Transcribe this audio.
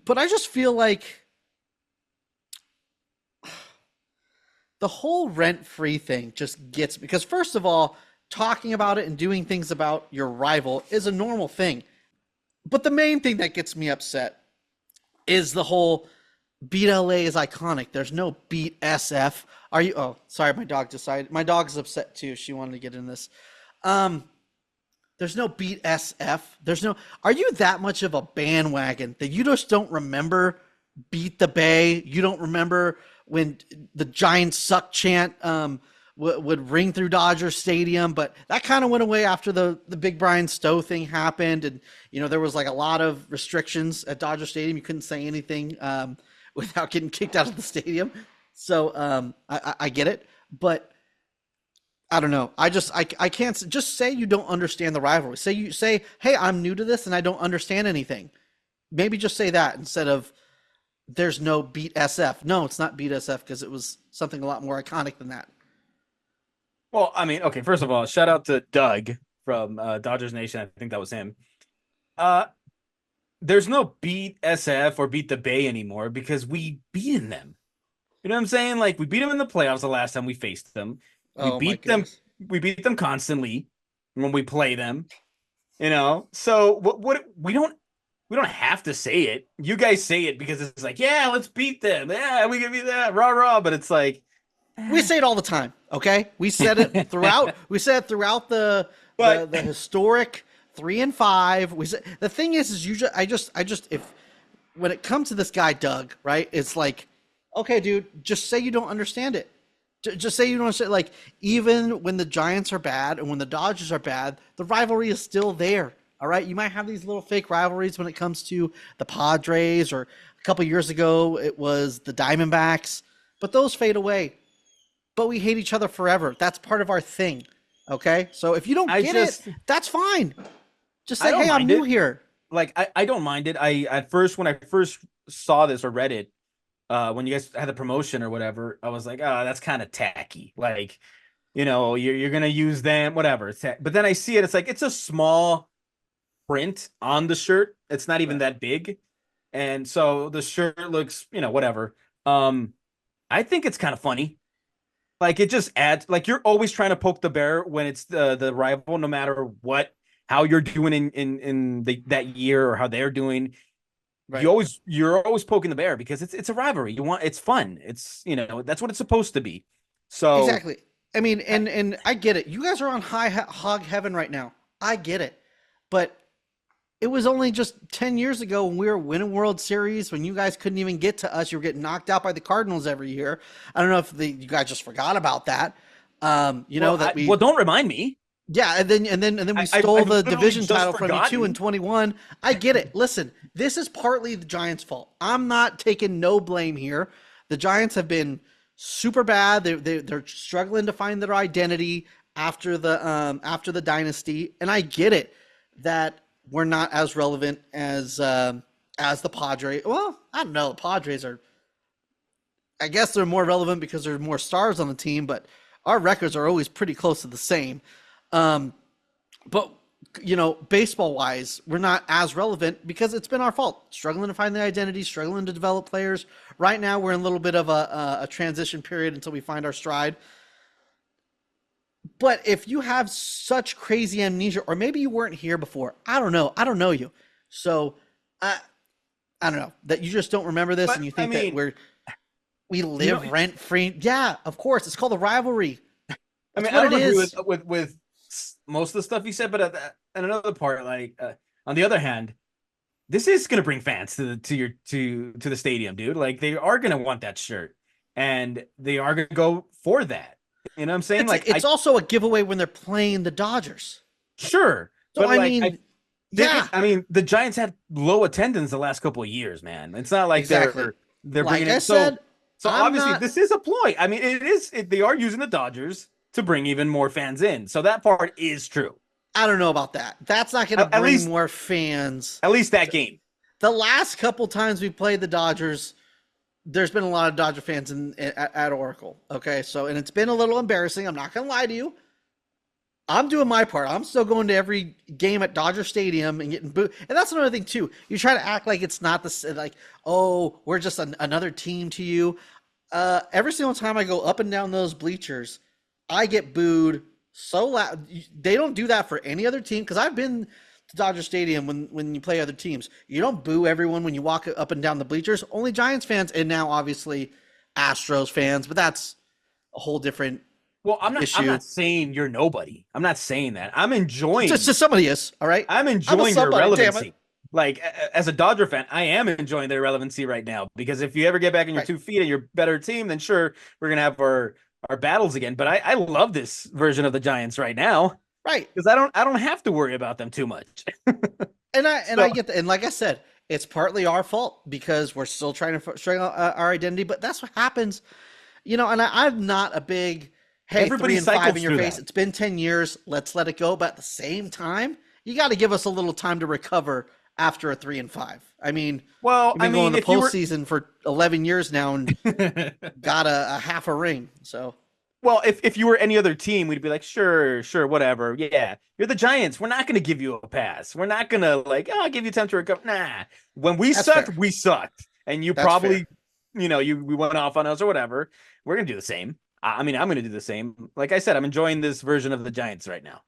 But I just feel like the whole rent-free thing just gets because first of all, talking about it and doing things about your rival is a normal thing. But the main thing that gets me upset is the whole beat LA is iconic. There's no beat SF. Are you? Oh, sorry, my dog decided. My dog's upset too. She wanted to get in this. Um, there's no beat SF. There's no. Are you that much of a bandwagon that you just don't remember beat the Bay? You don't remember when the Giants suck chant would ring through Dodger Stadium, but that kind of went away after the Big Brian Stowe thing happened, and there was like a lot of restrictions at Dodger Stadium. You couldn't say anything without getting kicked out of the stadium. So I get it, but I don't know. I can't just say you don't understand the rivalry. Say, hey, I'm new to this and I don't understand anything. Maybe just say that instead of there's no beat SF. No, it's not beat SF because it was something a lot more iconic than that. Well, I mean, okay, first of all, shout out to Doug from Dodgers Nation. I think that was him. Uh, there's no beat SF or beat the Bay anymore because we beaten them. You know what I'm saying? Like we beat them in the playoffs the last time we faced them. We Oh my beat them. goodness. We beat them constantly when we play them. So what we don't have to say it. You guys say it because it's like, yeah, let's beat them. Yeah, we can be that rah rah. But it's like, We say it all the time, okay? We said it throughout. We said it throughout the but the historic 3-5. We said the thing is you just I just if when it comes to this guy Doug, right? It's like, okay, dude, just say you don't understand it. Just say you don't understand. Like even when the Giants are bad and when the Dodgers are bad, the rivalry is still there. All right, you might have these little fake rivalries when it comes to the Padres, or a couple years ago it was the Diamondbacks, but those fade away, but we hate each other forever. That's part of our thing. Okay. So if you don't I get it, just that's fine. Just I say, don't hey, I'm mind new it. here. Like I don't mind it. I at first when I first saw this or read it, when you guys had the promotion or whatever, I was like, oh, that's kind of tacky. Like, you're gonna use them, whatever. But then I see it, it's like it's a small print on the shirt. It's not even Right. that big. And so the shirt looks, whatever. Um, I think it's kind of funny. Like it just adds like you're always trying to poke the bear when it's the rival, no matter what how you're doing in that year or how they're doing. Right. You're always poking the bear because it's a rivalry. It's fun. That's what it's supposed to be. So Exactly. I mean, I, and I get it. You guys are on hog heaven right now. I get it. But it was only just 10 years ago when we were winning World Series, when you guys couldn't even get to us. You were getting knocked out by the Cardinals every year. I don't know if you guys just forgot about that. That well, we don't remind me. Yeah, and then we stole I've the literally division just title from you two in forgotten. 21. I get it. Listen, this is partly the Giants' fault. I'm not taking no blame here. The Giants have been super bad. They're struggling to find their identity after the dynasty, and I get it that we're not as relevant as the Padres. Well, I don't know. The Padres are. I guess they're more relevant because there's more stars on the team, but our records are always pretty close to the same. Um, but baseball wise, we're not as relevant because it's been our fault. Struggling to find the identity, struggling to develop players. Right now, we're in a little bit of a transition period until we find our stride. But if you have such crazy amnesia, or maybe you weren't here before, I don't know. I don't know you, so I I don't know that you just don't remember this, But and you I think that mean, we you know, live rent free. Yeah, of course, it's called a rivalry. I That's mean, I what it don't agree is. with most of the stuff you said, but at another part, like on the other hand, this is gonna bring fans to the stadium, dude. Like they are gonna want that shirt, and they are gonna go for that. You know what I'm saying? It's Like it's also a giveaway when they're playing the Dodgers. sure, So but I like mean, yeah, I mean, the Giants had low attendance the last couple of years, man. It's not like exactly. they're Like bringing I it. said, So I'm obviously not. this is a ploy. I mean, they are using the Dodgers to bring even more fans in. So that part is true. I don't know about that. That's not going to At bring least more fans. that game. The last couple times we played the Dodgers, there's been a lot of Dodger fans at Oracle. Okay, so and it's been a little embarrassing. I'm not going to lie to you. I'm doing my part. I'm still going to every game at Dodger Stadium and getting booed. And that's another thing too. You try to act like it's not the like, oh, we're just another team to you. Every single time I go up and down those bleachers, I get booed so loud. They don't do that for any other team because I've been to Dodger Stadium when you play other teams. You don't boo everyone when you walk up and down the bleachers. Only Giants fans and now obviously Astros fans, but that's a whole different Well, I'm issue. not saying you're nobody. I'm not saying that. Just somebody is, all right? I'm I'm a enjoying their somebody, damn it. relevancy. Like as a Dodger fan, I am enjoying their relevancy right now because if you ever get back on your Right, 2 feet and you're a better team, then sure, we're gonna have our battles again. But I love this version of the Giants right now right. because I don't have to worry about them too much. And I So get that. And like I said, it's partly our fault because we're still trying to struggle our identity. But that's what happens, And I'm not a big, hey, everybody 3-5 cycles in your through face. that. It's been 10 years. Let's let it go. But at the same time, you got to give us a little time to recover after a 3-5. I mean, Well, we've I been going mean, the if you were postseason for 11 years now and got a half a ring. So well, if you were any other team, we'd be like, sure, sure, whatever. Yeah, you're the Giants. We're not going to give you a pass. We're not going to like, oh, I'll give you time to recover. Nah. When that's fair. we sucked, and you That's fair. probably, we went off on us or whatever. We're going to do the same. I mean, I'm going to do the same. Like I said, I'm enjoying this version of the Giants right now.